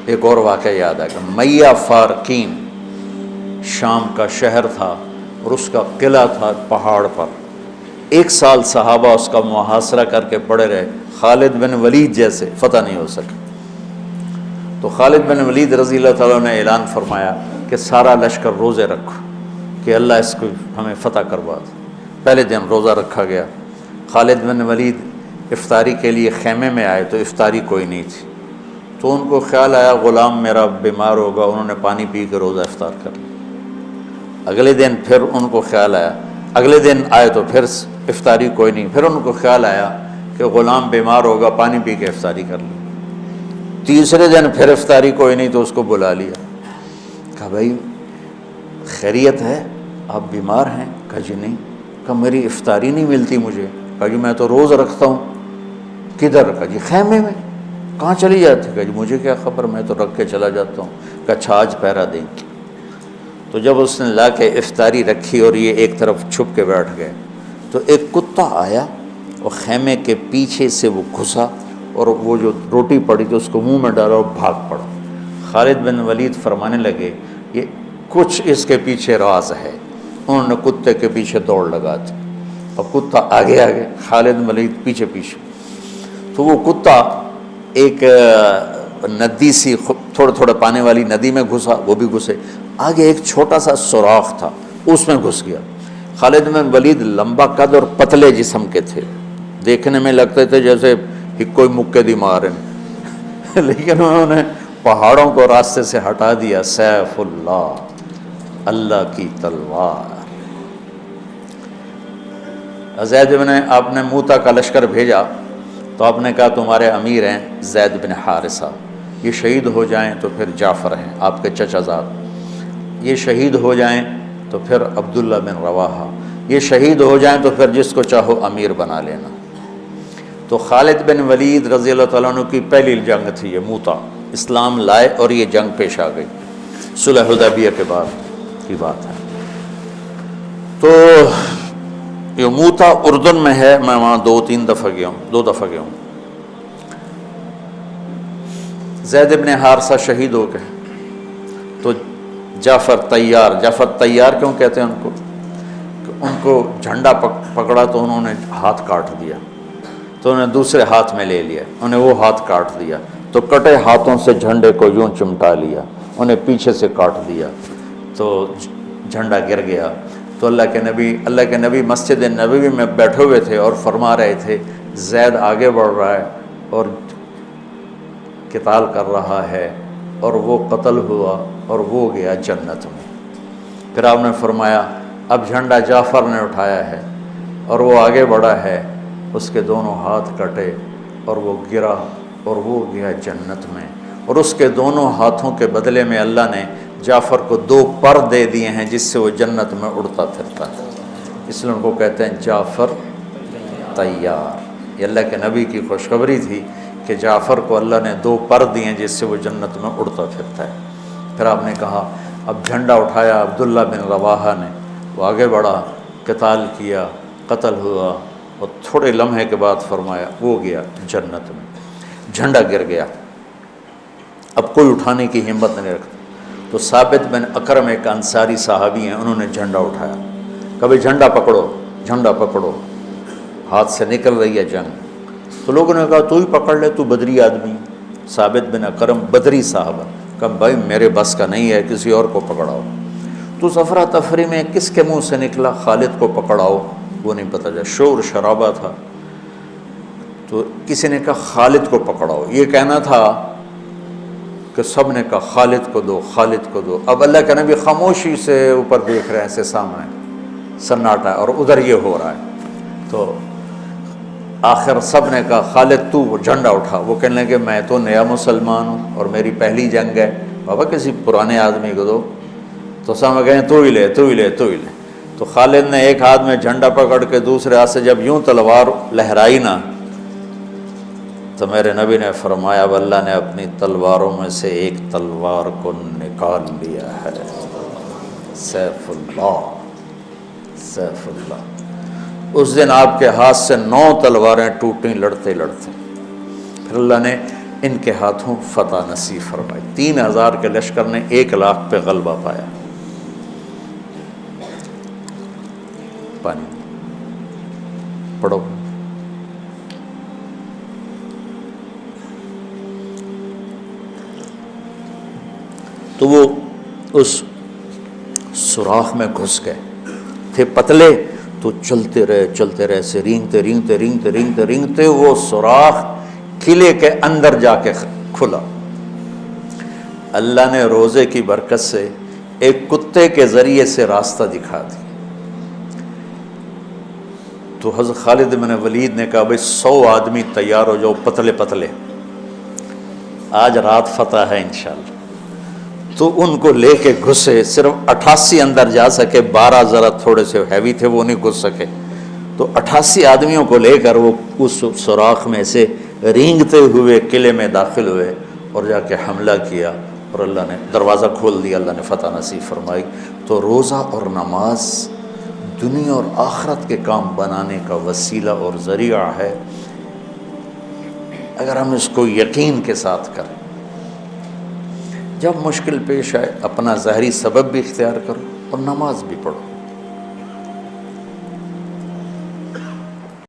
ایک اور واقعہ یاد آ گیا، میہ فارقین شام کا شہر تھا اور اس کا قلعہ تھا پہاڑ پر. 1 سال صحابہ اس کا محاصرہ کر کے پڑے رہے، خالد بن ولید جیسے فتح نہیں ہو سکے. تو خالد بن ولید رضی اللہ تعالیٰ نے اعلان فرمایا کہ سارا لشکر روزے رکھو کہ اللہ اس کو ہمیں فتح کروا دے. پہلے دن روزہ رکھا گیا. خالد بن ولید افطاری کے لیے خیمے میں آئے تو افطاری کوئی نہیں تھی، تو ان کو خیال آیا غلام میرا بیمار ہوگا، انہوں نے پانی پی کے روزہ افطار کر لیا. اگلے دن پھر ان کو خیال آیا، اگلے دن آئے تو پھر افطاری کوئی نہیں، پھر ان کو خیال آیا کہ غلام بیمار ہوگا، پانی پی کے افطاری کر لی. تیسرے دن پھر افطاری کوئی نہیں تو اس کو بلا لیا، کہا بھائی خیریت ہے، آپ بیمار ہیں؟ کہا جی نہیں. کہا میری افطاری نہیں ملتی مجھے. کہا جی میں تو روز رکھتا ہوں. کدھر؟ کہا جی خیمے میں. کہاں چلی جاتی؟ کہا جی مجھے کیا خبر، میں تو رکھ کے چلا جاتا ہوں. کہا اچھا آج پہرا دیں گے. تو جب اس نے لا کے افطاری رکھی اور یہ ایک طرف چھپ کے بیٹھ گئے تو ایک کتا آیا اور خیمے کے پیچھے سے وہ گھسا اور وہ جو روٹی پڑی تھی اس کو منہ میں ڈالا اور بھاگ پڑا. خالد بن ولید فرمانے لگے یہ کچھ اس کے پیچھے راز ہے. انہوں نے کتے کے پیچھے دوڑ لگا دی اور کتا آگے آگے، خالد بن ولید پیچھے پیچھے. تو وہ کتا ایک ندی سی تھوڑا تھوڑا پانی والی ندی میں گھسا، وہ بھی گھسے. آگے ایک چھوٹا سا سوراخ تھا اس میں گھس گیا. خالد بن ولید لمبا قد اور پتلے جسم کے تھے، دیکھنے میں لگتے تھے جیسے کوئی مکے دی مار ہیں لیکن انہوں نے پہاڑوں کو راستے سے ہٹا دیا. سیف اللہ، اللہ کی تلوار. زید بن، آپ نے موتا کا لشکر بھیجا تو آپ نے کہا تمہارے امیر ہیں زید بن حارثہ، یہ شہید ہو جائیں تو پھر جعفر ہیں آپ کے چچا زاد، یہ شہید ہو جائیں تو پھر عبداللہ بن رواحہ، یہ شہید ہو جائیں تو پھر جس کو چاہو امیر بنا لینا. تو خالد بن ولید رضی اللہ تعالیٰ عنہ کی پہلی جنگ تھی یہ موتا. اسلام لائے اور یہ جنگ پیش آ گئی، صلح حدیبیہ کے بعد کی بات ہے. تو یہ موتا اردن میں ہے، میں وہاں 2-3 دفعہ گیا ہوں، 2 دفعہ گیا ہوں. زید بن حارثہ شہید ہو گئے تو جعفر تیار کیوں کہتے ہیں ان کو؟ کہ ان کو جھنڈا پکڑا تو انہوں نے ہاتھ کاٹ دیا، تو انہوں نے دوسرے ہاتھ میں لے لیا، انہیں وہ ہاتھ کاٹ دیا، تو کٹے ہاتھوں سے جھنڈے کو یوں چمٹا لیا، انہیں پیچھے سے کاٹ دیا تو جھنڈا گر گیا. تو اللہ کے نبی مسجد نبوی میں بیٹھے ہوئے تھے اور فرما رہے تھے زید آگے بڑھ رہا ہے اور قتال کر رہا ہے اور وہ قتل ہوا اور وہ گیا جنت میں. پھر آپ نے فرمایا اب جھنڈا جعفر نے اٹھایا ہے اور وہ آگے بڑھا ہے، اس کے دونوں ہاتھ کٹے اور وہ گرا اور وہ گیا جنت میں. اور اس کے دونوں ہاتھوں کے بدلے میں اللہ نے جعفر کو 2 پر دے دیے ہیں جس سے وہ جنت میں اڑتا پھرتا ہے. اس لیے ان کو کہتے ہیں جعفر تیار. یہ اللہ کے نبی کی خوشخبری تھی کہ جعفر کو اللہ نے 2 پر دیے ہیں جس سے وہ جنت میں اڑتا پھرتا ہے. پھر آپ نے کہا اب جھنڈا اٹھایا عبداللہ بن رواحہ نے، وہ آگے بڑھا، قتال کیا، قتل ہوا اور تھوڑے لمحے کے بعد فرمایا وہ گیا جنت میں. جھنڈا گر گیا، اب کوئی اٹھانے کی ہمت نہیں رکھتا. تو ثابت بن اکرم ایک انصاری صحابی ہیں، انہوں نے جھنڈا اٹھایا، کبھی جھنڈا پکڑو، جھنڈا پکڑو، ہاتھ سے نکل رہی ہے جنگ. تو لوگوں نے کہا تو ہی پکڑ لے، تو بدری آدمی. ثابت بن اکرم بدری صحابہ، کہا بھائی میرے بس کا نہیں ہے، کسی اور کو پکڑاؤ. تو افرا تفری میں کس کے منہ سے نکلا خالد کو پکڑاؤ، وہ نہیں پتہ چلا، شور شرابہ تھا. تو کسی نے کہا خالد کو پکڑاؤ، یہ کہنا تھا کہ سب نے کہا خالد کو دو، خالد کو دو. اب اللہ کے نبی خاموشی سے اوپر دیکھ رہے ہیں، ایسے سامنے سناٹا اور ادھر یہ ہو رہا ہے. تو آخر سب نے کہا خالد تو جھنڈا اٹھا. وہ کہنے لگے میں تو نیا مسلمان ہوں اور میری پہلی جنگ ہے، بابا کسی پرانے آدمی کو دو. تو سب کہیں تو ہی لے، تو ہی لے، تو ہی لے. تو خالد نے ایک ہاتھ میں جھنڈا پکڑ کے دوسرے ہاتھ سے جب یوں تلوار لہرائی نا تو میرے نبی نے فرمایا اب اللہ نے اپنی تلواروں میں سے ایک تلوار کو نکال لیا ہے. سیف اللہ، سیف اللہ. اس دن آپ کے ہاتھ سے 9 تلواریں ٹوٹیں لڑتے لڑتے. پھر اللہ نے ان کے ہاتھوں فتح نصیب فرمائی۔ 3000 کے لشکر نے 1 لاکھ پہ غلبہ پایا۔ پانی پڑھو۔ تو وہ اس سوراخ میں گھس گئے تھے، پتلے تو چلتے رہے سے رینگتے وہ سوراخ قلعے کے اندر جا کے کھلا۔ اللہ نے روزے کی برکت سے ایک کتے کے ذریعے سے راستہ دکھا دیا۔ تو حضرت خالد بن ولید نے کہا بھائی 100 آدمی تیار ہو جاؤ، پتلے پتلے، آج رات فتح ہے انشاءاللہ۔ تو ان کو لے کے گھسے، صرف 88 اندر جا سکے، 12 ذرا تھوڑے سے ہیوی تھے وہ نہیں گھس سکے، تو 88 آدمیوں کو لے کر وہ اس سوراخ میں سے رینگتے ہوئے قلعے میں داخل ہوئے اور جا کے حملہ کیا، اور اللہ نے دروازہ کھول دیا، اللہ نے فتح نصیب فرمائی۔ تو روزہ اور نماز دنیا اور آخرت کے کام بنانے کا وسیلہ اور ذریعہ ہے، اگر ہم اس کو یقین کے ساتھ کریں۔ جب مشکل پیش آئے اپنا ظاہری سبب بھی اختیار کرو اور نماز بھی پڑھو۔